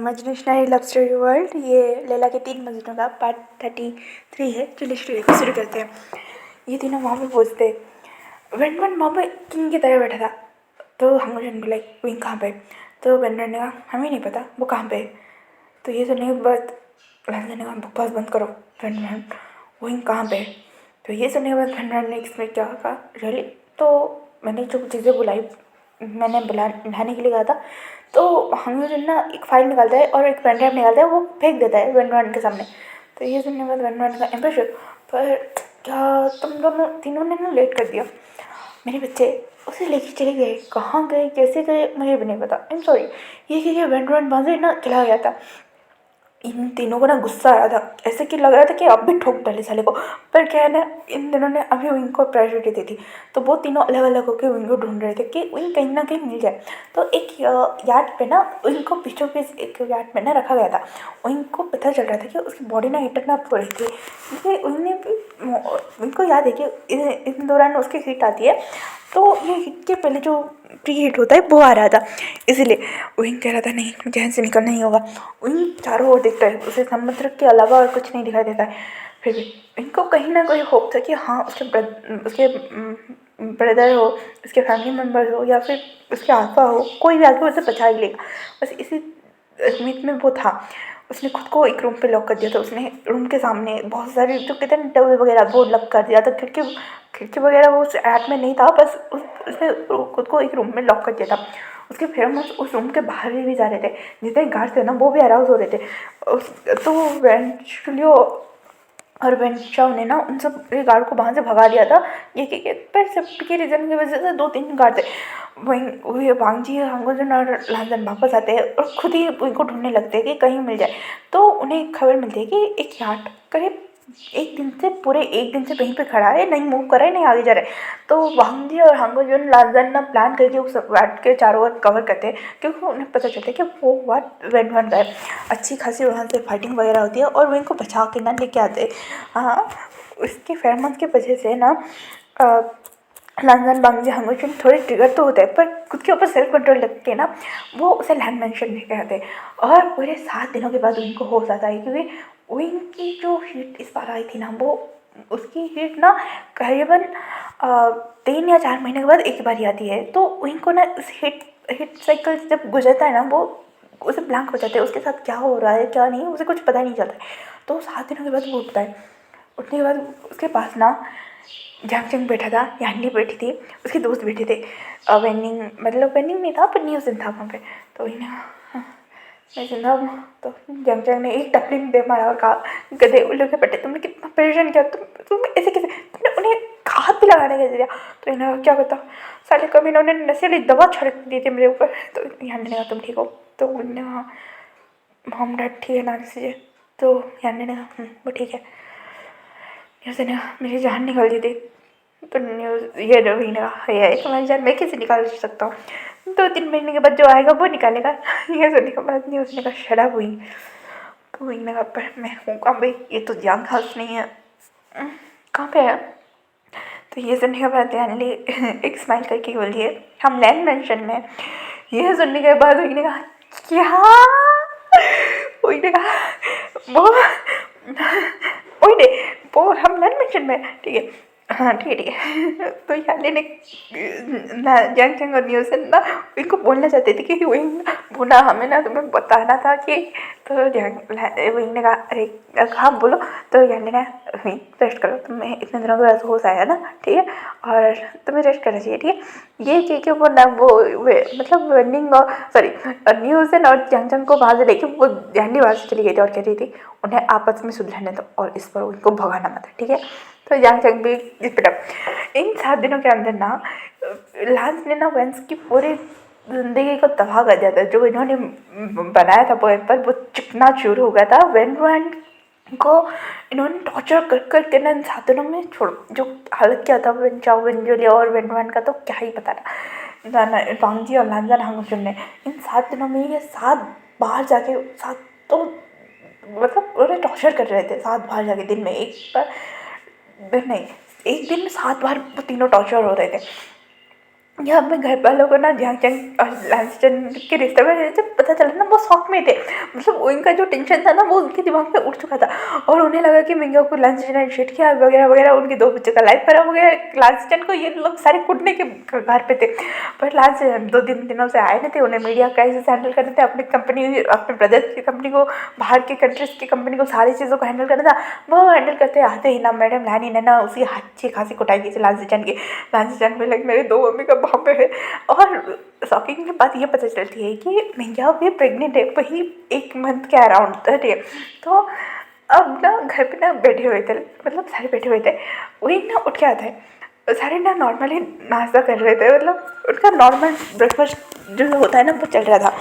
इमेजिनेशनरी love story world. ये लैला के 3 मजनू का पार्ट 33 है। चलिए स्टोरी को शुरू करते हैं। ये तीनों वहाँ पे पहुँचते हैं। वेनवन वहाँ पे किंग की तरह बैठा था। तो हमजन बोला विंग कहाँ पे? तो वेनवन ने कहा हमें नहीं पता वो कहाँ पे है। तो ये सुनने के बाद लंदन ने कहा बकवास बंद करो। वेनवन विंग कहाँ पे है? तो ये सुनने के बाद वेनवन ने इसमें क्या कहा रियली। तो मैंने जो चीज़ें बुलाई मैंने बुलाने के लिए कहा था। तो हमजन ना एक फाइल निकालता है और एक पेन ड्राइव निकालता है, वो फेंक देता है वेनवन के सामने। तो ये सुनने के बाद वेनवन का इम्प्रेशन पर क्या तुम दोनों तीनों ने ना लेट कर दिया। मेरे बच्चे उसे लेके चले गए, कहाँ गए कैसे गए मुझे भी नहीं पता। I am sorry. ये कि वेनवन वहाँ से ना चला गया था। इन तीनों को ना गुस्सा आ रहा था, ऐसे कि लग रहा था कि अब भी ठोक डाले साले को। पर क्या है ना, इन दिनों ने अभी विंग को प्रायोरिटी दी थी। तो वो तीनों अलग अलग होकर विंग को ढूंढ रहे थे कि विंग कहीं ना कहीं मिल जाए। तो एक यार्ड पे ना विंग को बीचों बीच एक यार्ड में ना रखा गया था। विंग को पता चल रहा था कि उसकी बॉडी ना हीट ना पड़ रही थी, क्योंकि विंग ने विंग को याद है कि इन दौरान उसकी हीट आती है। तो ये हीट के पहले जो प्री हीट होता है वो आ रहा था, इसीलिए विंग कह रहा था नहीं मुझे यहाँ से निकलना ही होगा। विंग चारों ओर देखता है, उसे समुद्र के अलावा और कुछ नहीं दिखाई देता है। फिर भी इनको कहीं ना कहीं होप था कि हाँ उसके ब्रदर हो, उसके फैमिली मेम्बर हो या फिर उसके आसपास हो, कोई भी आके उसे बचा ही लेगा। बस इसी उम्मीद में वो था। उसने खुद को एक रूम पे लॉक कर दिया था। उसने रूम के सामने बहुत सारे जो कहते हैं टबल वगैरह वो लॉक कर दिया था। खिड़की खिड़की वगैरह वो उस ऐप में नहीं था, बस उसने खुद को एक रूम में लॉक कर दिया था। उसके फेरोमोन्स उस रूम के बाहर भी जा रहे थे। जितने गार्ड्स थे ना वो भी अराउज हो रहे थे। तो वेंचुलियो और वेंचाओ ने ना उन सब गार्ड को वहाँ से भगा दिया था। ये पर सेफ्टी के रीज़न की वजह से 2-3 गार्ड थे। वही वांगजी हांगोजन और लांजन वापस आते हैं और खुद ही उनको ढूंढने लगते हैं कि कहीं मिल जाए। तो उन्हें खबर मिलती है कि एक यार्ड करीब पूरे एक दिन से वहीं पे खड़ा है, नहीं मूव कर रहा है, नहीं आगे जा रहा है। तो वांगजी और हांगोजन लांजन ना प्लान करके उस यार्ड के चारों ओर कवर करते हैं, क्योंकि उन्हें पता चलता है कि वो वेन का है। अच्छी खासी वहाँ से फाइटिंग वगैरह होती है और वो इनको बचा के ना लेके आते हैं। हाँ, उसके फेरोमोन्स की वजह से ना लांजन वांगजी हांगोजन थोड़े ट्रिगर तो होते हैं, पर खुद के ऊपर सेल्फ कंट्रोल रख के ना वो उसे लैंड मेंशन लेके आते हैं। और पूरे 7 दिनों के बाद उनको होश आता है, क्योंकि उनकी जो हीट इस बार आई थी ना, वो उसकी हीट ना करीबन 3 या 4 महीने के बाद एक बार ही आती है। तो उनको ना इस हीट साइकिल जब गुजरता है ना, वो उसे ब्लैंक हो जाते हैं, उसके साथ क्या हो रहा है क्या नहीं उसे कुछ पता ही नहीं चलता है। तो 7 दिनों के बाद वो उठता है। उठने के बाद उसके पास ना जैंगचैंग बैठा था, यान्नी बैठी थी, उसके दोस्त बैठे थे। वेनिंग मतलब वेनिंग नहीं था पर न्यूज़ था वहाँ पे। तो इन्हें मैं जिंदा हूँ। तो जैंगचैंग ने एक टपली में दे मारा और कहा गधे उल्लू के पट्टे तुमने कितना परेशान किया, तुम ऐसे कैसे, तुमने उन्हें हाथ भी लगाने के दिया। तो इन्हें क्या पता साले कभी इन्होंने नशीली दवा छिड़क दी थी मेरे ऊपर। तो यान्नी ने कहा तुम ठीक हो? तो उन्होंने कहा हम डैड ठीक है ना से। तो यान्नी ने कहा वो ठीक है। न्यूज़ ने मेरी जान निकाल दी थी। तो न्यूज़ ये रवीना है तुम्हारी जान मैं कैसे निकाल सकता हूँ, 2-3 महीने के बाद जो आएगा वो निकालेगा। ये सुनने के बाद न्यूज़ ने कहा शराब हुई। तो वही ने कहा पर मैं हूँ कहाँ भाई, ये तो जान खास नहीं है, कहाँ पे है? तो ये सुनने के बाद यानी एक स्माइल करके बोलिए हम लैंड मेंशन में। ये सुनने के बाद वही ने कहा क्या? वही ने कहा वो वही ने वो हम लैंड मेंशन में, ठीक है हाँ ठीक है। तो यानी ने जैंगचैंग और न्यूसन ना इनको बोलना चाहते थे कि वही वो ना हमें ना तुम्हें बताना था कि। तो वही ने कहा अरे हाँ बोलो। तो यानी ने वही रेस्ट करो, तुम्हें इतने दिनों के बाद होश आया ना, ठीक है और तुम्हें रेस्ट करना चाहिए, ठीक है। ये चीज़ वो ना वो मतलब रनिंग और सॉरी न्यूसन और जैंगचैंग को वहाँ से लेके वो यानी वहाँ से चली गई थी और कह रही थी उन्हें आपस में सुलझाने दो और इस पर उनको भगाना मत, ठीक है। तो जैंगचैंग भी स्पीड इन 7 दिनों के अंदर ना लांस ने ना वेंस की पूरी ज़िंदगी को तबाह कर दिया था। जो इन्होंने बनाया था पोएम पर वो चिपना शुरू हो गया था। वेन को इन्होंने टॉर्चर कर कर के ना इन 7 दिनों में छोड़ जो हालत किया था वेंचाओ वेंजुलिया और वेन का तो क्या ही पता था। वांगजी और लांजन हांगचुन ने इन 7 दिनों में ये 7 बाहर जाके 7 तो मतलब उन्हें टॉर्चर कर रहे थे 7 बार जाके दिन में, एक बार नहीं एक दिन में 7 बार वो तीनों टॉर्चर हो रहे थे। यहाँ पे घर वालों को ना ध्यानचंद और लालचंद के रिश्ते में जब पता चला ना वो शौक में थे। मतलब उनका जो टेंशन था ना वो उनके दिमाग में उठ चुका था और उन्हें लगा कि मिंगा को लालचंद ने चीट किया वगैरह वगैरह, उनके दो बच्चों का लाइफ खराब हो गया। लालचंद को ये लोग सारे कूटने के कगार पे थे, पर लालचंद दो दिनों से आए नहीं थे। उन्हें मीडिया क्राइसिस हैंडल करने थे, अपनी कंपनी अपने ब्रदर्स की कंपनी को, बाहर की कंट्रीज की कंपनी को, सारी चीज़ों को हैंडल करना था। वो हैंडल करते आते ही ना मैडम लानी ने ना उसी अच्छी खासी कुटाई की थी लालचंद की। लालचंद में लग मेरे दो मम्मी का बाप है। और शॉकिंग बात ये पता चलती है कि मिंगा भी प्रेग्नेंट है, वही 1 मंथ के अराउंड है। तो अब ना घर पे ना बैठे हुए थे, मतलब सारे बैठे हुए थे, वही ना उठ के आता है, सारे ना नॉर्मली नाश्ता कर रहे थे, मतलब उनका नॉर्मल ब्रेकफास्ट जो होता है ना वो चल रहा था।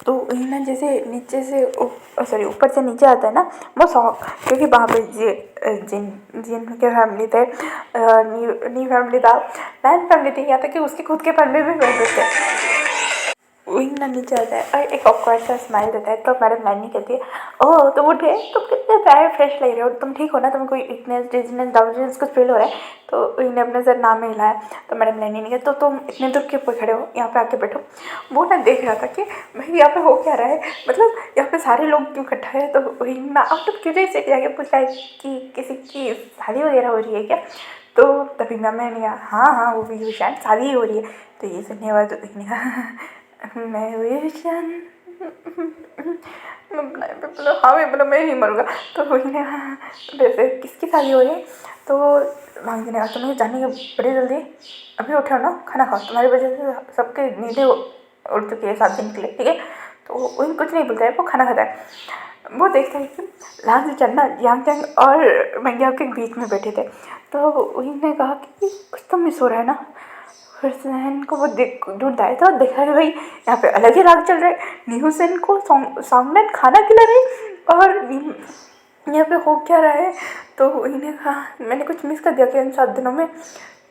तो वही ना जैसे नीचे से सॉरी ऊपर से नीचे आता है ना वो शौक, क्योंकि वहाँ पे जिन जिन के फैमिली थे, नी फैमिली था, नैन फैमिली थी, यहाँ तक कि उसकी खुद के फैमिली भी मेम्बर थे। वही ना नीचे आता है और एक ऑकवर्ड सा स्माइल देता है। तो मैडम लाइन कहती है, ओह तुम उठे, तुम कितने प्यारे फ्रेश लग रहे हो, तुम ठीक हो ना, तुम्हें कोई वीकनेस डिजीनेस डाउटनेस कुछ फील हो रहा है? तो इन्हें अपने सर नाम में हिलाया। तो मैडम लाइन नहीं है, तो तुम इतने दूर के ऊपर खड़े हो, यहाँ पे आके बैठो। वो ना देख रहा था कि भाई यहाँ पे हो क्या रहा है, मतलब यहाँ पे सारे लोग क्यों इकट्ठा है। तो वही ना अब तो क्यूरियस से जाके पूछा है कि किसी की शादी वगैरह हो रही है क्या? तो तभी मैंने कहा हाँ हाँ वो भी शायद शादी हो रही है। तो ये सुनने के बाद तो देखने का मैं विशन मतलब हाँ मैं मैं ही मरूँगा। तो वही ने वैसे किसकी शादी हो रही है? तो मांगती ने कहा तुम्हें जाने के बड़ी जल्दी, अभी उठो ना, खाना खाओ, तुम्हारी वजह से सबके नींदें उड़ चुकी है 7 दिन के लिए, ठीक है? तो वही कुछ नहीं बोलता है, वो खाना खाता है। वो देखता है कि लाल चन्ना यांगचंग और मंग्या के बीच में बैठे थे। तो वही ने कहा कि कुछ तो मिस हो रहा है ना। फिर सेन को वो ढूंढता है तो देखा कि भाई यहाँ पे अलग ही राग चल रहा है। न्यू सेन को सॉन्गमैन खाना खिला रही और यहाँ पे हो क्या रहा है? तो इन्हें कहा मैंने कुछ मिस कर दिया क्या इन 7 दिनों में?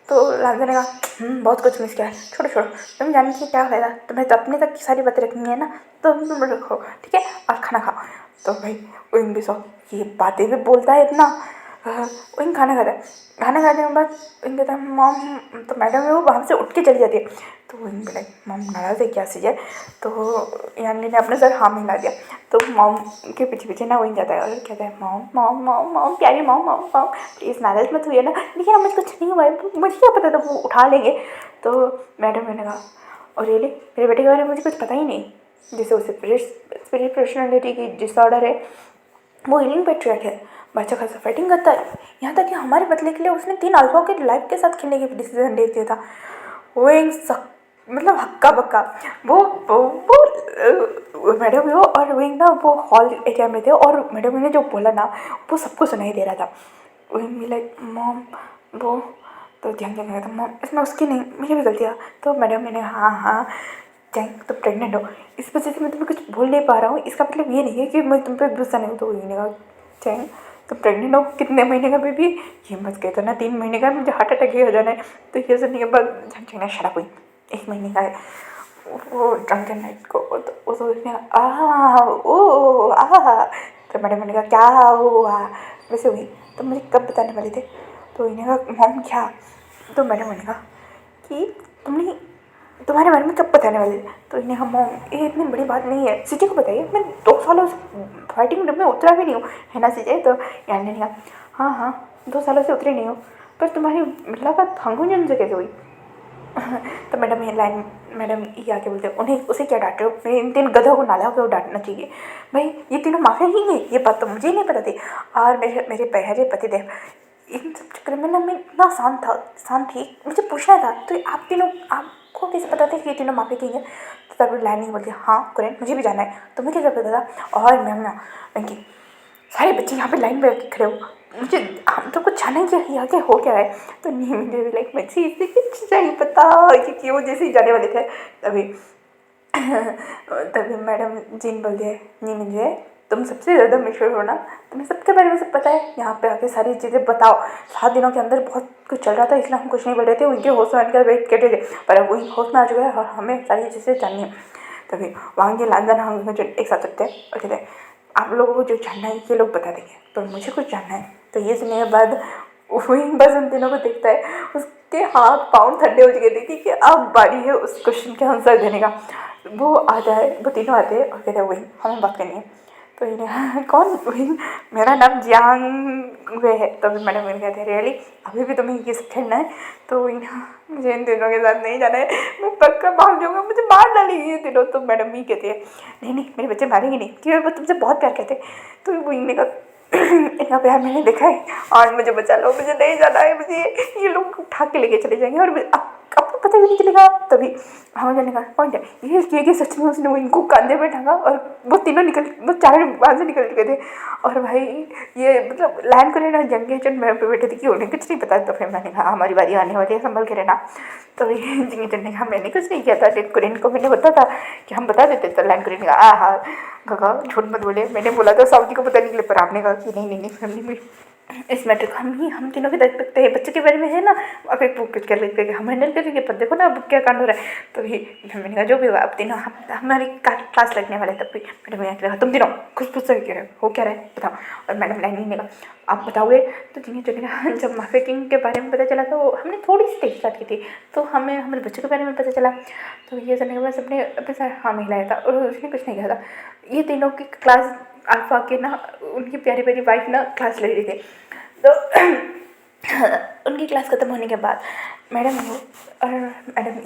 तो लालजा ने कहा बहुत कुछ मिस किया है, छोड़ो छोड़ो, तुम जानने से क्या फायदा, तुम्हें तो अपने तक की सारी बातें रखनी है ना, तो तुम रखो, ठीक है, और खाना खाओ। तो भाई विंग भी सो ये बातें भी बोलता है इतना। विंग खाना खाता है, खाना खाने के बाद विंग कहता है मॉम, तो मैडम है वो वहाँ से उठ के चली जाती है। तो विंग भी लाइक मॉम नाराज़ है क्या सीजर? तो यानी ने अपने सर हाँ मिला दिया। तो मॉम के पीछे पीछे ना विंग जाता है और कहता है मॉम मॉम मॉम मॉम प्यारी मॉम मॉम मॉम प्लीज़ नाराज़ मत हुई ना, लेकिन मुझे कुछ नहीं हुआ है, मुझे क्या पता था वो उठा लेंगे। तो मैडम ने कहा और रियली मेरे बेटे के बारे में मुझे कुछ पता ही नहीं, जैसे उसे स्पिरिट पर्सनैलिटी की डिसऑर्डर है, वो हीलिंग पेट्रियट है, बच्चा खासा फाइटिंग करता है, यहाँ तक कि हमारे बदले के लिए उसने 3 अल्फा के लाइफ के साथ खेलने की डिसीजन दे दिया था। वो एक मतलब हक्का बक्का वो मैडम वो और विंग ना वो हॉल एरिया में थे और मैडम ने जो बोला ना वो सबको सुनाई दे रहा था। विंग लाइक मॉम वो तो ध्यान क्या था मॉम इसमें उसकी नहीं मेरी भी गलतियाँ। तो मैडम मैंने हाँ हाँ जैंग तो प्रेग्नेंट हो, इस वजह से मैं तुम्हें कुछ बोल नहीं पा रहा हूँ, इसका मतलब ये नहीं है कि मैं तुम पे गुस्सा नहीं हूँ। तो वही ने कहा जैंग तो प्रेग्नेंट हो, कितने महीने का बेबी? ये मत कहते ना 3 महीने का, मुझे हार्ट अटैक ही हो जाना है। तो ये सुनने के बाद झंझना शराब हुई 1 महीने का है वो ड्रंकन नाइट को। तो वो सोचने ओ आ तो मैंने कहा क्या हुआ वैसे हुई, तो मुझे कब बताने वाले थे? तो इन्हें कहा मॉम क्या? तो मैंने कहा कि तुमने तुम्हारे बारे में कब बताने वाले थे? तो इन्हें हम ये इतनी बड़ी बात नहीं है, सीजे को बताइए, मैं 2 सालों से फाइटिंग में उतरा भी नहीं हूँ, है ना सीजे? तो यार ने कहा हाँ हाँ 2 सालों से उतरी नहीं हूँ, पर तुम्हारी मुलाकात हांगुंजन से कैसे हुई? तो मैडम ये लाइन मैडम ये आके बोलते उन्हें उसे क्या डांट रहे हो, इन 3 गधों को नाला को डांटना चाहिए भाई, ये तीनों माफिया ही हैं, ये बात तो मुझे ही नहीं पता थी। और मेरे पहले पतिदेव इन सब चक्कर में ना मैं इतना शांत थी, मुझे पूछना था तो आप तीनों आपको कैसे पता था कि ये तीनों माफी किंग है? तो तब लाइन नहीं बोलती हाँ करेक्ट मुझे भी जाना है, तुम्हें कैसे पता था? और मैम ना उनकी सारे बच्चे यहाँ पे लाइन में खड़े हो, मुझे हम तो कुछ जाना ही क्या यहाँ के हो क्या है? तो नहीं मुझे भी लाइक मुझे इससे कुछ नहीं पता क्योंकि वो जैसे ही जाने वाले थे तभी तभी मैडम जीन बोल दिया नहीं मुझे तुम सबसे ज़्यादा मेच्योर हो ना, तुम्हें सबके बारे में सब पता है, यहाँ पे आके सारी चीज़ें बताओ। 7 दिनों के अंदर बहुत कुछ चल रहा था इसलिए हम कुछ नहीं बोल रहे थे, उनके होश में आने वेट कर रहे थे, पर अब वही होश में आ चुका है और हमें सारी चीज़ें जाननी है। तभी वहाँ के लांदन हम जो एक साथ रखते हैं और कहते हैं आप लोगों को जो जानना है ये लोग बता देंगे, तो मुझे कुछ जानना है। तो ये सुनने के बाद वही बस उन तीनों को देखता है, उसके हाथ पाँव ठंडे हो गए थे कि अब बारी है उस क्वेश्चन के आंसर देने का। वो आता है, वो तीनों आते हैं और कहते हैं वही हमें बात करनी है। तो इन्हें कौन? वही मेरा नाम जियांग वे है। तो फिर मैडम मैंने कहते हैं रियली अभी भी तुम्हें ये सब खेलना है? तो इन्हें मुझे इन तीनों के साथ नहीं जाना है, मैं पक्का भाग जाऊँगा, मुझे मार डालेंगे ये तीनों। तो मैडम ही कहती है नहीं नहीं मेरे बच्चे मारेंगे नहीं, क्योंकि वो तुमसे बहुत प्यार करते हैं। तो वो इन्हें का इतना प्यार मैंने देखा है और मुझे बचा लो, मुझे नहीं जाना है, मुझे ये लोग उठा के लेके चले जाएंगे और आपको पता भी नहीं चलेगा। तभी हाँ जाने का पॉइंट है ये कि सच में उसने वो इनको कंधे पे टांगा और वो तीनों वो चारों वहाँ से निकल चुके थे। और भाई ये मतलब लाइन को लेना जंग है मैं पे बैठे थे कि उन्हें कुछ नहीं पता। तो फिर मैंने कहा हमारी बारी आने वाली है, संभल के रहना। तो ये जिंगे ने कहा मैंने कुछ नहीं किया था, लाइन कुरेन को मैंने बता था कि हम बता देते। तो लाइन कुरेन कहा हाँ कहा झूठ मत बोले, मैंने बोला था साउदी को पता नहीं चले। पर आपने कहा कि नहीं नहीं फैमिली में इस मैटर को हम तीनों के देख सकते हैं, बच्चे के बारे में है ना, अब एक बुक कर लेते हैं हम हैंडल करेंगे। पर देखो ना अब क्या कांड हो रहा है। तो भी मैंने कहा जो भी होगा अब तीनों हमारी क्लास लगने वाले तब भी मैडम ने कहा तुम तीनों कुछ पूछ सकते हो क्या रहे बताओ। और मैडम लाइन ने कहा आप बताओगे। तो जिन्हें जगह जब मार्केटिंग के बारे में पता चला तो हमने थोड़ी सी टेस्ट स्टार्ट की थी, तो हमें हमारे बच्चों के बारे में पता चला। तो ये करने के बाद सबने अपने साथ हाँ मिलाया था और उसने कुछ नहीं कहा था। ये तीनों की क्लास अल्फा के ना उनकी प्यारी प्यारी वाइफ ना क्लास ले रही थी। तो उनकी क्लास खत्म होने के बाद मैडम और मैडम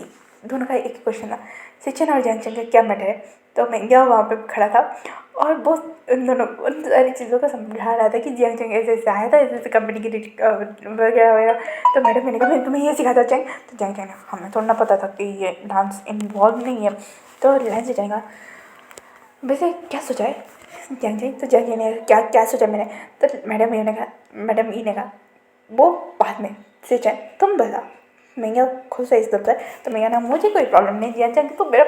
दोनों का एक ही क्वेश्चन था सिचन और जैनचन का क्या मैटर है। तो मैं गया वहाँ पे खड़ा था और बहुत उन दोनों उन सारी चीज़ों को समझा रहा था कि जैनचन ऐसे ऐसे आया था, ऐसे ऐसे कंपनी की वगैरह वगैरह। तो मैडम मैंने कहा मैं तुम्हें ये सिखाता चैंग। तो जैंग ने हमें थोड़ा ना पता था कि ये डांस इन्वॉल्व नहीं है। तो लाइन से जाएगा वैसे क्या सोचा है जैंग जैंग। तो जैंग ने क्या क्या सोचा मैंने। तो मैडम ये ने कहा वो बाद में सिचन तुम बता। मैं खुद से इस दफ्तर तो मैं ना मुझे कोई प्रॉब्लम नहीं जैन चैंग तो मेरा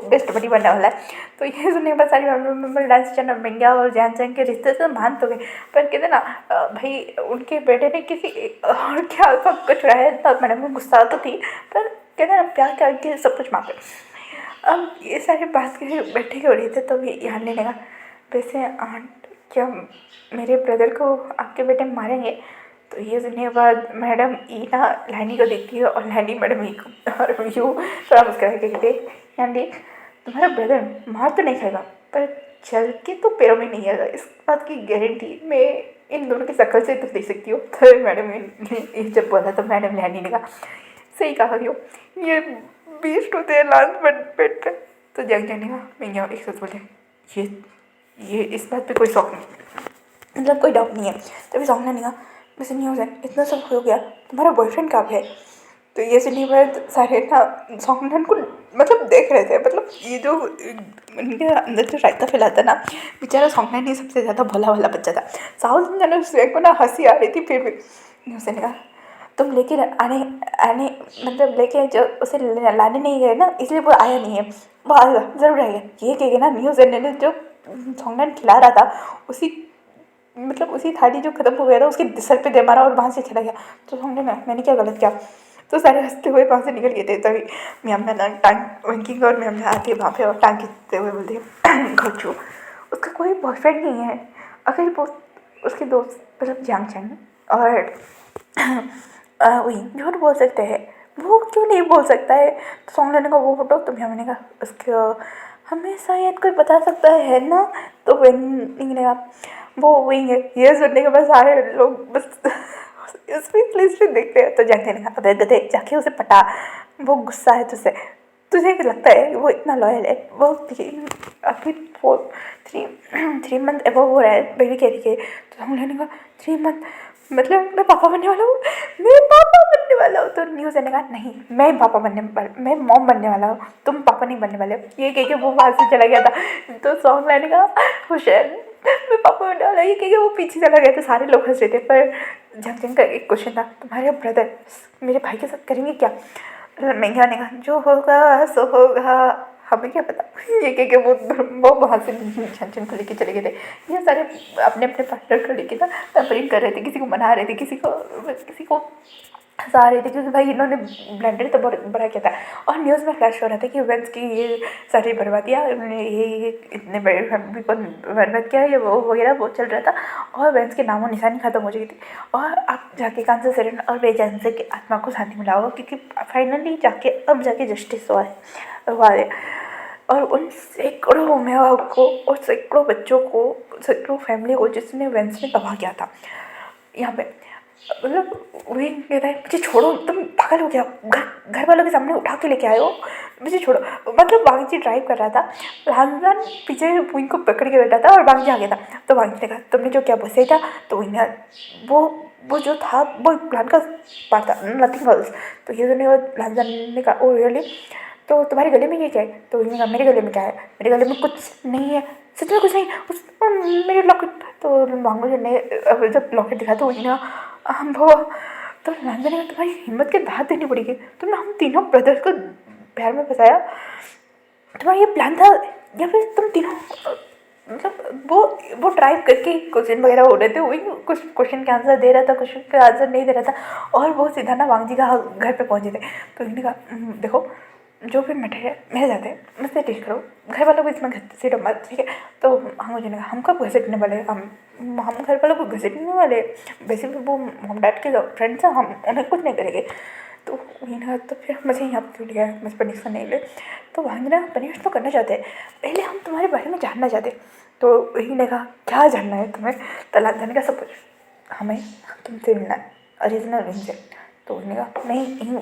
बेस्ट बडी बनने वाला है। तो ये सुनने के बाद सारी प्रॉब्लम डांस चैनल मैंगा और जैन चैंग के रिश्ते से मान तो गए। पर कहते ना भाई उनके बेटे ने किसी और क्या सब कुछ रहा है। तो मैडम को गुस्सा तो थी पर कहते ना प्यार करके सब कुछ मांगे। अब ये सारी बात के बैठे के हो रही थे तो यहाँ लेने का वैसे आंट क्या मेरे ब्रदर को आपके बेटे मारेंगे। तो ये सुनने के बाद मैडम ईना लैनी को देखती है और लैनी मैडम ई को और यू थोड़ा मुस्कुरा के कहते यानी देख तुम्हारा ब्रदर मार तो नहीं खाएगा पर चल के तो पैरों में नहीं आएगा, इस बात की गारंटी मैं इन दोनों की शक्ल से तो दे सकती हूँ। तो मैडम ने जब बोला तो मैडम लैनी ने कहा सही कहा रही हो ये बीस्ट होते हैं लास्ट बेड पे। तो जंग जाने का मैं एक साथ बोले ये इस बात पे कोई शौक नहीं मतलब कोई डाउट नहीं है। तभी सॉन्ग ने कहा वैसे नहीं हो जाए इतना सब हो गया तुम्हारा बॉयफ्रेंड कब है। तो ये सुनने के बाद सारे ना सॉन्ग को मतलब देख रहे थे मतलब ये जो उनके अंदर जो रायता फैलाता ना बेचारा सॉन्ग ही सबसे ज़्यादा भोला वाला बच्चा था। साउथ में जाना उसको को ना हंसी आ रही थी फिर भी उसने कहा तुम लेके आने मतलब लेके जो उसे लाने नहीं गए ना इसलिए वो आया नहीं है, वो आएगा ज़रूर आएगा। ये कहेगा ना न्यूज़ ने जो सॉन्ग खिला रहा था उसी मतलब उसी थाली जो खत्म हो गया था उसके सर पे दे मारा और वहाँ से चला गया। तो समझे मैंने क्या गलत किया। तो सारे हंसते हुए वहाँ से निकल गए थे। तभी मैम ने ना टांग वंकिंग और मैम ने आते वहाँ पे और टांग खींचते हुए बोलते घोचू उसका कोई बॉयफ्रेंड नहीं है। अगर वो उसके दोस्त मतलब जांग चैंग और वही झूठ बोल सकते हैं वो क्यों नहीं बोल सकता है। तो सॉन्ग लेने का वो फोटो तो मैंने कहा उसको हमें शायद कोई बता सकता है ना। तो मैंने कहा वो विंग है। ये सुनने के बाद सारे लोग बस स्पीचलेस देखते हैं। तो जाके ने कहा अबे गधे जाके उसे पटा, वो गुस्सा है तुझे क्या लगता है वो इतना लॉयल है। वो अभी 3 मंथ एबव हो रहा है बेबी कैरी के। तो हम लेने का 3 मंथ मतलब मैं पापा बनने वाला हूँ, मैं पापा बनने वाला हूँ। तो न्यूज़ ने कहा नहीं मैं पापा बनने वाला मैं मॉम बनने वाला हूँ, तुम पापा नहीं बनने वाले हो। ये कह के वो वहाँ से चला गया था। तो सॉन्ग लाने का होशियार मैं पापा बनने वाला ये कह के वो पीछे चला गया था। सारे लोग हंस रहे थे। पर जंग का एक क्वेश्चन था तुम्हारे ब्रदर मेरे भाई के साथ करेंगे क्या। महंगा ने कहा जो होगा सो होगा हमें क्या पता। ये कह के वो वहाँ से झंझन को लेके चले गए थे। ये सारे अपने अपने पार्टनर को लेके ना पैम्परिंग कर रहे थे, किसी को मना रहे थे, किसी को हँसा रहे थे क्योंकि भाई इन्होंने ब्लेंडर तो बहुत बड़ा किया था। और न्यूज़ में फ्लैश हो रहा था कि वेंस की ये सारी बर्बादियाँ, ये इतने बड़े फैमिली को बर्बाद किया, ये वो वगैरह बहुत चल रहा था। और वेंस के नामो निशानी खत्म हो चुकी थी। और अब जाके कांसा सेरेन और बेजानसे की आत्मा को शांति मिला होगा, क्योंकि फाइनली जाके अब जाके जस्टिस हुआ है। और उन सैकड़ों माँ को और सैकड़ों बच्चों को, सैकड़ों फैमिली को जिसने वेंस ने तबाह किया था यहाँ पे, मतलब वही कहता है मुझे छोड़ो, तुम पागल हो गया, घर वालों के सामने उठा के लेके आए हो, मुझे छोड़ो। मतलब बांगजी ड्राइव कर रहा था, राजदान पीछे वहीं को पकड़ के बैठा था और बांगजी आ गया था। तो बांगजी ने कहा तुमने जो क्या सही था। तो वही वो जो था वो प्लान का पार्ट था, नथिंग एल्स। तो ये सुने राजदान ने कहा ओ रियली, तो तुम्हारे गले में ये क्या है। तो उन्होंने कहा मेरे गले में क्या है, मेरे गले में कुछ नहीं है, सच में कुछ नहीं, मेरे लॉकेट। तो मांगो ने जब लॉकेट दिखा तो वही ना वो, तो नंदन ने तुम्हारी हिम्मत के दाद देनी पड़ेगी, तुमने हम तीनों ब्रदर्स को पैर में फंसाया, तुम्हारा ये प्लान था या फिर तुम तीनों मतलब वो ड्राइव करके क्वेश्चन वगैरह हो रहे थे, वही कुछ क्वेश्चन के आंसर दे रहा था, क्वेश्चन के आंसर नहीं दे रहा था। और वो सीधा ना वांग जी का घर पे पहुंचे थे। तो इन्होंने कहा देखो जो भी मैटर है मेरे जाते हैं, मुझसे टेस्ट करो, घर वालों को इसमें घसीटो मत, ठीक है। तो हम मुझे कहा हम कब घसीटने वाले, हम घर वालों को घसीटने वाले, वैसे भी वो हम डैड के फ्रेंड्स हैं, हम उन्हें कुछ नहीं करेंगे। तो इन्हें तो फिर मुझे यहाँ पर क्यों लिया, मुझे पनिश करने के लिए। तो वहाँ ना पनिश तो करना चाहते हैं, पहले हम तुम्हारे बारे में जानना चाहते। तो वही ने कहा क्या जानना है तुम्हें, तलाक जाने का सब कुछ, हमें तुमसे मिलना है ओरिजिनल रिंग से। तो उसने कहा नहीं,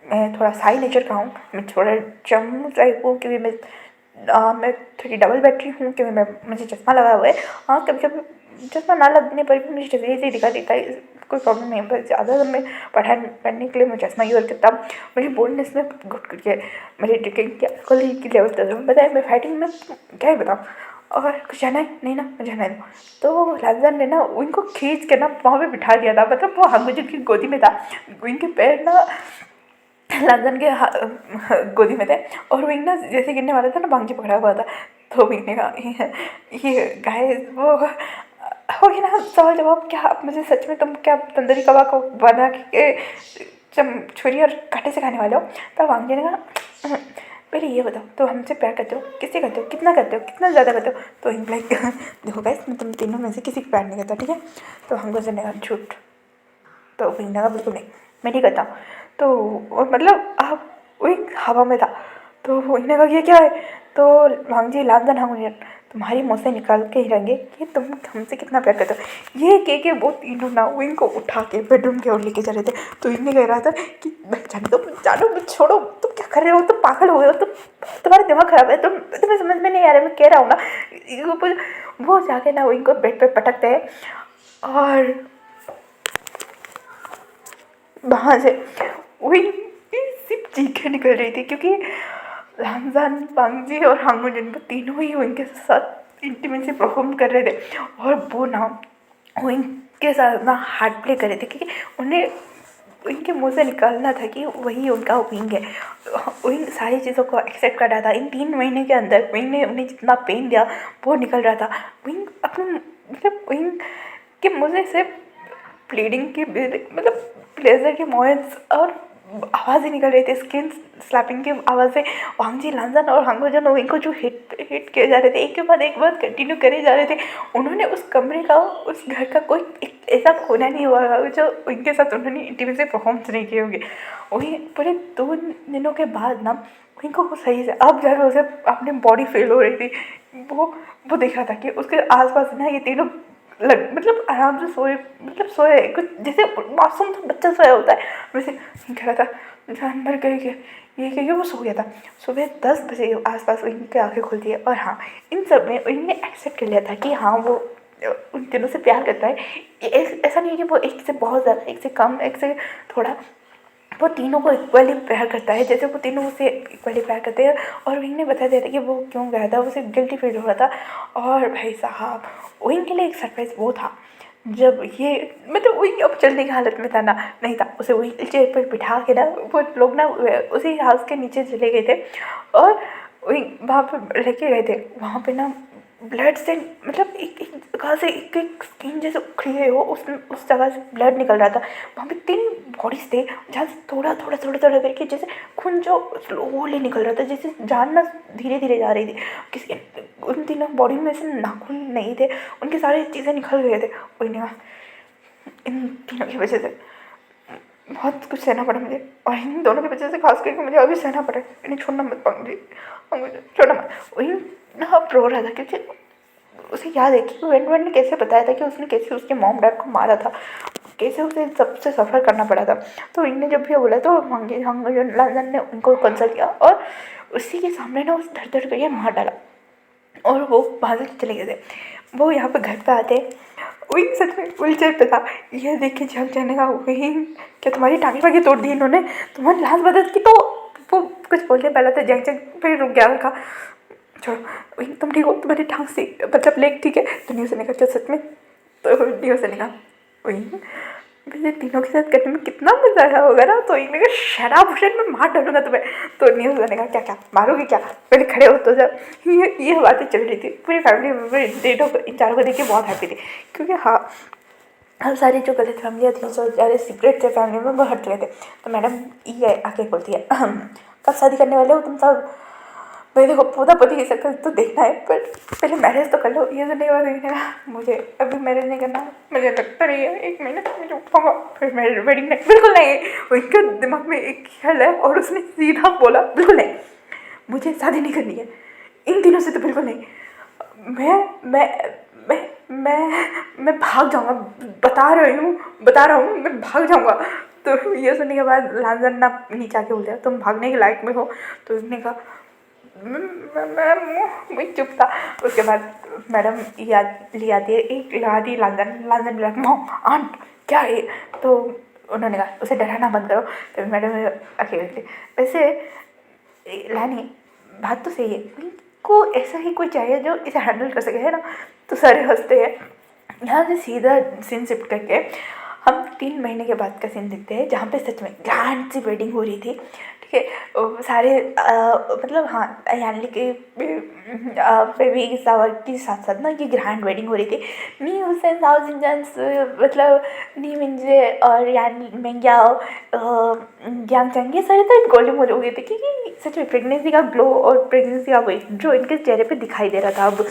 मैं थोड़ा साई नेचर का हूँ, मैं थोड़ा चम टाइप हूँ, क्योंकि मैं थोड़ी डबल बैटरी हूँ, क्योंकि मुझे चश्मा लगा हुआ है। हाँ कभी कभी चश्मा ना लगने पर भी मुझे चश्मे से दिखा देता है, कोई प्रॉब्लम नहीं है। पर ज़्यादा मैं पढ़ने के लिए मैं चश्मा यूज़ करता हूँ। मेरी बोल्डनेस में गुड करके मेरी ड्रिंकिंग की अल्कोहल की लेवल तो बताया, मैं फाइटिंग में क्या ही बताऊँ। और कुछ जाना है नहीं ना, मुझे जाना है। तो राजन ने ना उनको खींच के ना वहाँ पे बिठा दिया था, मतलब वो हंगुजन की गोदी में था, उनके पैर ना लंदन के गोदी में थे। और विंग ना जैसे गिरने वाला था ना, बांगजी पकड़ा हुआ था। तो विंग ने कहा ये गाइस वो हो गया ना सवाल जवाब, क्या आप मुझे सच में तुम क्या तंदूरी कबाब को बना के छुरी और कांटे से खाने वाले हो। तो बांगजी ने कहा पहले ये बताओ तो हमसे प्यार करते हो, किससे करते हो, कितना करते हो, कितना ज़्यादा करते हो। तो विंग लाइक देखो गाइस मैं तुम तीनों में से किसी को प्यार नहीं करता, ठीक है। तो हमको से ने कहा झूठ। तो विंग ने कहा बिल्कुल नहीं, मैं नहीं करता। तो मतलब आप वही हवा में था। तो उन्होंने कहा ये क्या है। तो वांगजी लांदन हांगुनियन तुम्हारी मुँह से निकाल के ही रहेंगे कि तुम हमसे कितना प्यार करते हो। ये कह के वो तीनों ना इनको उठा के बेडरूम की ओर लेके जा रहे थे। तो इन्हें कह रहा था कि जानो मत, छोड़ो, तुम क्या कर रहे हो, तुम पागल हो गए हो, तुम्हारा दिमाग खराब है, तुम्हें समझ में नहीं आ रहा, मैं कह रहा हूँ ना। वो जाके ना इनको बेड पे पटकते हैं और वहाँ से वही सिर्फ चीखें निकल रही थी, क्योंकि रमजान बांगजी और हांगुजन वो तीनों ही उनके साथ इंटीमेसी परफॉर्म कर रहे थे। और वो ना उनके साथ ना हार्ड प्ले कर रहे थे, क्योंकि उन्हें उनके मुँह से निकालना था कि वही उनका विंग है। उन सारी चीज़ों को एक्सेप्ट कर रहा था। इन 3 महीने के अंदर विंग ने उन्हें जितना पेन दिया वो निकल रहा था। विंग अपने मतलब विंग के मुँह से सिर्फ ब्लीडिंग की मतलब प्लेजर के मोमेंट्स और आवाज़ें निकल रही थी, स्किन स्लैपिंग की आवाज़ें। वांगजी लांजन और हांगोजन इनको जो हिट किए जा रहे थे, एक के बाद एक बात कंटिन्यू करे जा रहे थे। उन्होंने उस कमरे का, उस घर का कोई ऐसा कोना नहीं हुआ जो उनके साथ उन्होंने इंटीमेसी परफॉर्म्स नहीं किए होंगे। वही पूरे 2 दिनों के बाद ना उनको वो सही से अब जब उसे अपनी बॉडी फील हो रही थी, वो देख रहा था कि उसके आसपास ना ये तीनों मतलब आराम से सोए, मतलब सोए कुछ जैसे मासूम सा बच्चा सोया होता है वैसे कह रहा था। जानवर कह के ये कह के वो सो गया था। सुबह 10 बजे आसपास इनकी आँखें खुलती है। और हाँ इन सब में इन्होंने एक्सेप्ट कर लिया था कि हाँ वो उन तीनों से प्यार करता है। ऐसा नहीं है कि वो एक से बहुत ज़्यादा, एक से कम, एक से थोड़ा, वो तीनों को इक्वली प्यार करता है, जैसे वो तीनों उसे इक्वली प्यार करते हैं। और विंग ने बता दिया था कि वो क्यों गया था, उसे गिल्टी फील हो रहा था। और भाई साहब विंग के लिए एक सरप्राइज़ वो था जब ये मतलब वही अब चलने की हालत में था ना, नहीं था, उसे व्हील चेयर पर बिठा के ना वो लोग ना उसी हाउस के नीचे चले गए थे। और वही वहाँ पर लेके गए थे, वहाँ पे ना ब्लड से मतलब एक एक जगह से एक एक स्किन जैसे उखड़ी गई हो, उस जगह से ब्लड निकल रहा था। वहाँ पे 3 बॉडीज़ थे जहाँ से थोड़ा थोड़ा थोड़ा थोड़ा करके जैसे खून जो स्लोली निकल रहा था, जैसे जान ना धीरे धीरे जा रही थी। किसी उन तीनों बॉडी में से नाखून नहीं थे, उनकी सारी चीज़ें निकल गए थे। कोई नहीं, इन तीनों की वजह से बहुत कुछ सहना पड़ा मुझे, और इन दोनों की वजह से खास करके मुझे अभी सहना पड़ा। इन्हें छोड़ना मत पाऊँगी, मुझे छोड़ना मत। वही ना अब रो रहा था क्योंकि उसे याद है कि वेंटवन ने कैसे बताया था कि उसने कैसे उसके मॉम डैड को मारा था, कैसे उसे सबसे सफ़र करना पड़ा था। तो इनने जब भी बोला तो लंदन ने उनको कंसल्ट किया और उसी के सामने ना उस धड़ धड़ करके मार डाला और वो वहाँ से चले गए थे। वो यहाँ पे घर पे आते, वही सच में व्हीलचेयर पे था। ये देख के झक जाने का, वही क्या तुम्हारी टांगी वागी तोड़ दी इन्होंने, तुम्हारी लाश बदल की। तो वो कुछ बोलने पहला था, जंग जंग फिर रुक गया था। छोड़ो, वही तुम ठीक हो, तुम्हारी टांग से मतलब लेग ठीक है। तो न्यूज़ ने कहा सच में, तो न्यूज़ ने कहा वही मुझे तीनों के साथ करने में कितना मजा आया होगा ना। तो इन्हें कहा शराब भूषण में मार डालूंगा तुम्हें। तो न्यूज़ ने कहा क्या क्या मारोगे क्या, पहले खड़े हो। तो जब ये बातें चल रही थी, पूरी फैमिली मेम्बर इन चारों को देख के बहुत हैप्पी थी, क्योंकि हाँ हम सारी जो गलत फैमिलियाँ थी, जो सारे सीक्रेट थे फैमिली में, वो हट चुके थे। तो मैडम ये आके बोलती है कब शादी करने वाले हो तुम सब। भाई देखो पोता पोती की शक्ल तो देखना है, पर पहले मैरिज तो कर लो। ये तो नहीं हुआ देखने मुझे अभी मैरिज नहीं करना। मुझे लगता नहीं है 1 महीने तक मुझे उठाऊंगा फिर मेरी वेडिंग नहीं, बिल्कुल नहीं। उनके दिमाग में एक ख्याल है और उसने सीधा बोला बिल्कुल नहीं, मुझे शादी नहीं करनी है इन दिनों से, तो बिल्कुल नहीं। मैं मैं भाग जाऊंगा, बता रहा हूँ मैं भाग जाऊंगा। तो ये सुनने के बाद लांजन ना नीचे आके बोलते तुम भागने के लायक में हो। तो उसने कहा मैं चुप था। उसके बाद मैडम याद ले आती है, एक लगा दी लांजन बोला मॉम आंट क्या है। तो उन्होंने कहा उसे डराना बंद करो। तो मैडम अकेले वैसे लानी बात तो सही है, को ऐसा ही कोई चाहिए जो इसे हैंडल कर सके, है ना। तो सारे हंसते हैं। यहाँ से सीधा सीन शिफ्ट करके हम 3 महीने के बाद का सीन देखते हैं, जहाँ पे सच में ग्रैंड सी वेडिंग हो रही थी। ठीक है, सारे मतलब हाँ यानी कि बेबी शावर के साथ साथ ना ये ग्रैंड वेडिंग हो रही थी। नी हुसैन साउथ इंडियंस मतलब नी मिंजे और यानी मेंग्याओ यांग चंग, ये सारे तो गोले मोले हो गए थे, क्योंकि सच में प्रेगनेंसी का ग्लो और प्रेगनेंसी का वेट जो इनके चेहरे पे दिखाई दे रहा था। अब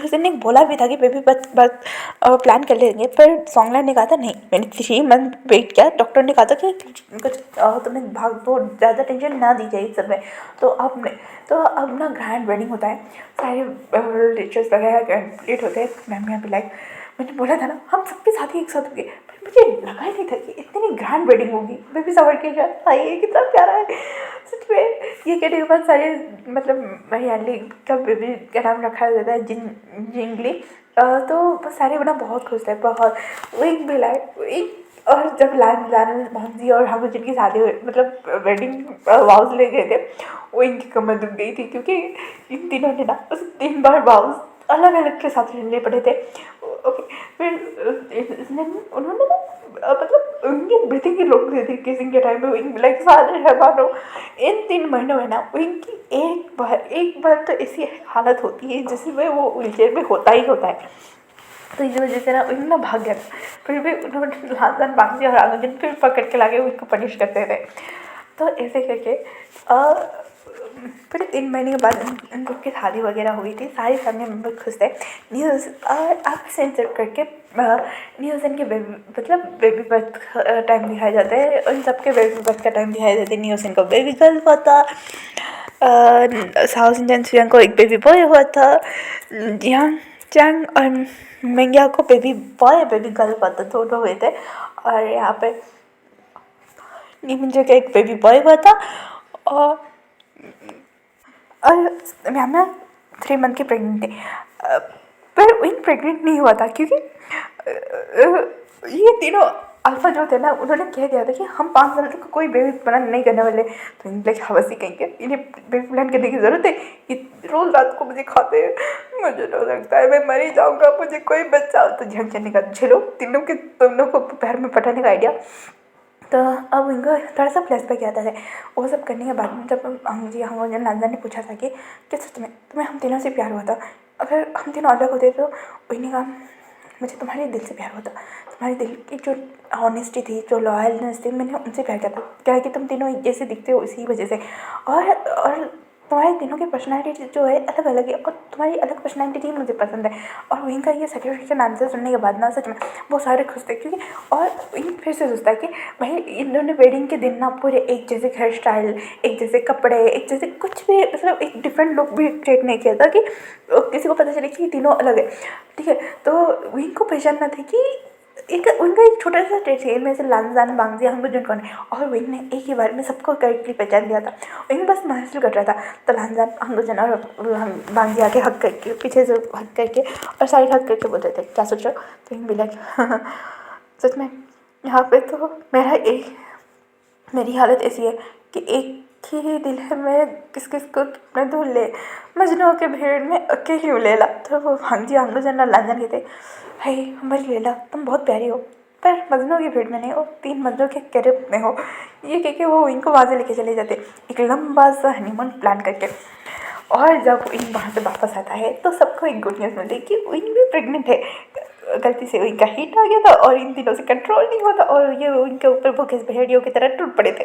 उसने बोला भी था कि बेबी बर्थ प्लान कर लेंगे, पर सॉन्गलाइन ने कहा था नहीं। मैंने 3 मंथ वेट किया, डॉक्टर ने कहा था कि कुछ तुम्हें भाग तो ज़्यादा टेंशन ना दी जाए इस सब में। तो अब ना ग्रैंड वेडिंग होता है, सारे रिचुअल्स वगैरह कंप्लीट होते हैं। मैम यहाँ पे लाइक मैंने बोला था ना हम सबके साथ ही एक साथ हो गए, पर मुझे लगा ही नहीं था कि इतनी ग्रैंड वेडिंग होगी। बेबी शावर के साथ भाई कितना प्यारा है सच में। ये कहने के बाद सारे मतलब हरियाली का बेबी का नाम रखा जाता है जिंगली। तो सारे बना बहुत खुश थे, बहुत एक भी एक। और जब लान भांजी और हम जिनकी शादी हुई मतलब वेडिंग वाउज ले गए थे, वो इनकी कमर दुख गई थी, क्योंकि इन तीनों ने ना उस 3 बार वाउज अलग अलग के साथ लेने पड़े थे। ओके फिर उन्होंने ना मतलब उनकी ब्रीथिंग की रोक दी थी किसिंग के टाइम में, लाइक सारे हैवानों इन 3 महीनों में ना उनकी एक बार तो ऐसी हालत होती है जिसमें वो व्हीलचेयर में होता ही होता है। तो इस वजह से ना उन्होंने भाग गया था, फिर भी उन्होंने लालन बांध दिया और आगे फिर पकड़ के लाके उनको पनिश करते थे। तो ऐसे करके फिर 3 महीने के बाद उन लोग की शादी वगैरह हुई थी, सारी फैमिली मेम्बर खुश थे। न्यूज़ अब सेंसर करके न्यूज़ इनके बेबी मतलब बेबी बर्थ टाइम दिखाया जाता है, उन सबके बेबी बर्थ का टाइम दिखाया जाता है। न्यूज़ इनका बेबी गर्ल हुआ था, साउथ इंडियन को एक बेबी बॉय हुआ था, यहाँ चैंग और मेंग्या को बेबी बॉय बेबी गर्ल हुआ था, दोनों हुए थे। और यहाँ पे नीमिंजो का एक बेबी बॉय हुआ था, और मैम 3 मंथ की प्रेगनेंट थी। पर विन प्रेग्नेंट नहीं हुआ था, क्योंकि ये तीनों अल्फा जो थे ना उन्होंने कह दिया था कि हम 5 साल तक कोई बेबी प्लान नहीं करने वाले। तो इनके हवसी कहेंगे इन्हें बेबी प्लान करने की ज़रूरत है, ये रोज़ रात को मुझे खाते हैं, मुझे तो लगता है मैं मर ही जाऊँगा, मुझे कोई बच्चा हो। तो झंझने का झेलो, तीनों को पैर में पटाने का आइडिया तो अब इनको थोड़ा सा फ्लैशबैक याद आ जाए। वो सब करने के बाद में जब हम लांजा ने पूछा था कि सच में तुम्हें हम तीनों से प्यार हुआ था, अगर हम तीनों अलग होते तो वही कहा मुझे तुम्हारे दिल से प्यार हुआ था, तुम्हारे दिल की जो ऑनेस्टी थी, जो लॉयलनेस थी, मैंने उनसे प्यार किया था। क्या है कि तुम तीनों एक जैसे दिखते हो इसी वजह से, और तुम्हारे तीनों की पर्सनैलिटी जो है अलग अलग है, और तुम्हारी अलग पर्सनैलिटी ही मुझे पसंद है। और वहीं का ये सेटिस्फेक्शन आंसर सुनने के बाद ना सच में वो सारे खुश थे, क्योंकि और इन फिर से सोचता है कि भाई इन्होंने वेडिंग के दिन ना पूरे एक जैसे हेयर स्टाइल, एक जैसे कपड़े, एक जैसे कुछ भी, मतलब एक डिफरेंट लुक भी क्रिएट नहीं किया था कि किसी को पता चले कि ये तीनों अलग है। ठीक है, तो विंग को पहचानना था कि एक उनका एक छोटा सा स्टेट है, इनमें से लांजान, बांगजिया, हांगुजन कौन है, और विंग ने एक ही बार में सबको करेक्टली पहचान दिया था। विंग बस महसूल कर रहा था, तो लांजान, हांगुजन और बांगजिया के हक करके, पीछे से हक करके और साइड हक करके बोल रहे थे क्या सोच रहे हो। तो विंग भी लाइक सच में यहाँ पे तो मेरी हालत ऐसी है कि एक ही दिल है, मैं किस किस को कितना दूर ले, मजनू के भीड़ में अकेली हूँ लैला। तो वो भांजी हांगुजन और लांजन कहते है हमारी लैला तुम बहुत प्यारी हो, पर मजनू की भीड़ में नहीं हो, 3 मजनू के करीब में हो। ये कह के वो इनको वहाँ से लेके चले जाते एक लंबा सा हनीमून प्लान करके। और जब इन वहाँ से वापस आता है तो सबको एक गुड न्यूज़ मिलती है कि विंग भी प्रेग्नेंट है। गलती से विंग का हीट आ गया था और इन दिनों से कंट्रोल नहीं होता, और ये विंग के ऊपर भूखे भेड़ियों की तरह टूट पड़े थे।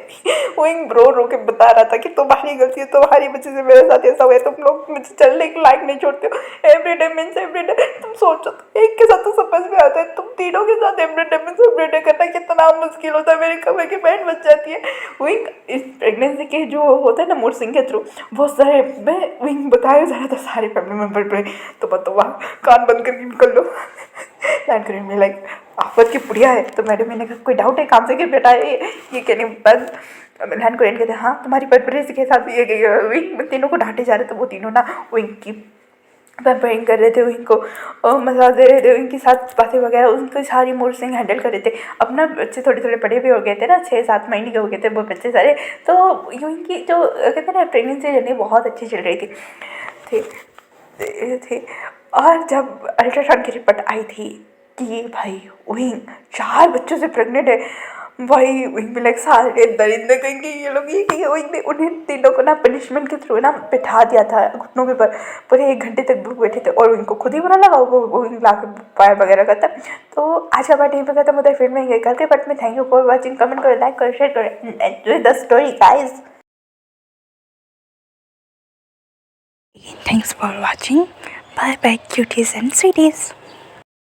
विंग रो रो के बता रहा था कि तुम्हारी गलती है, तुम्हारी वजह से मेरे साथ ऐसा हुआ है, तुम लोग मुझे चलने के लायक नहीं छोड़ते हो। एवरीडे मीन्स एवरीडे, तुम सोचो तो एक के साथ तो समझ में आता है, तुम तीनों के साथ एवरीडे मीन्स एवरीडे करना कितना मुश्किल होता है, मेरी कमर की बैंड बच जाती है। विंग इस प्रेगनेंसी के जो होता है ना मूड स्विंग के थ्रू, वो सारे मैं विंग बताया जा रहा था सारे फैमिली मेम्बर पे, तो वहाँ कान बंद करके निकल लो। लैंड करें में लाइक आफत की पुड़िया है। तो मैडम मैंने कहा कोई डाउट है काम से कि बेटा ये कहने बाद लैंड करें कहते हाँ तुम्हारी परवरिश के साथ ये विंग तीनों को डांटे जा रहे थे। वो तीनों ना विंग की पैम्परिंग कर रहे थे, विंग को मसाज दे रहे थे, उनकी साथ बातें वगैरह उनकी सारी मूड स्विंग हैंडल कर रहे थे। अपना बच्चे थोड़े थोड़े बड़े भी हो गए थे ना, 6-7 महीने के हो गए थे वो बच्चे सारे। तो उनकी जो कहते हैं ना प्रेगनेंसी जर्नी बहुत अच्छी चल रही थी। और जब अल्ट्रासाउंड की रिपोर्ट आई थी कि भाई विंग 4 बच्चों से प्रेग्नेंट है, भाई विंग में लाइक सारे दरिंदे कहेंगे ये लोग, ये कहेंगे विंग ने उन्हें तीनों को ना पनिशमेंट के थ्रू ना बिठा दिया था घुटनों के ऊपर, पूरे 1 घंटे तक भूख बैठे थे और उनको खुद ही बुरा लगा, वो विंग ला के पायर वगैरह करता। तो आज का पार्ट यहीं पर खत्म होता है, फिर मैं कल के पार्ट में। Thank you for watching, comment करो, लाइक करो, शेयर करो, enjoy the story guys. Thanks for watching. Bye bye cuties and sweeties.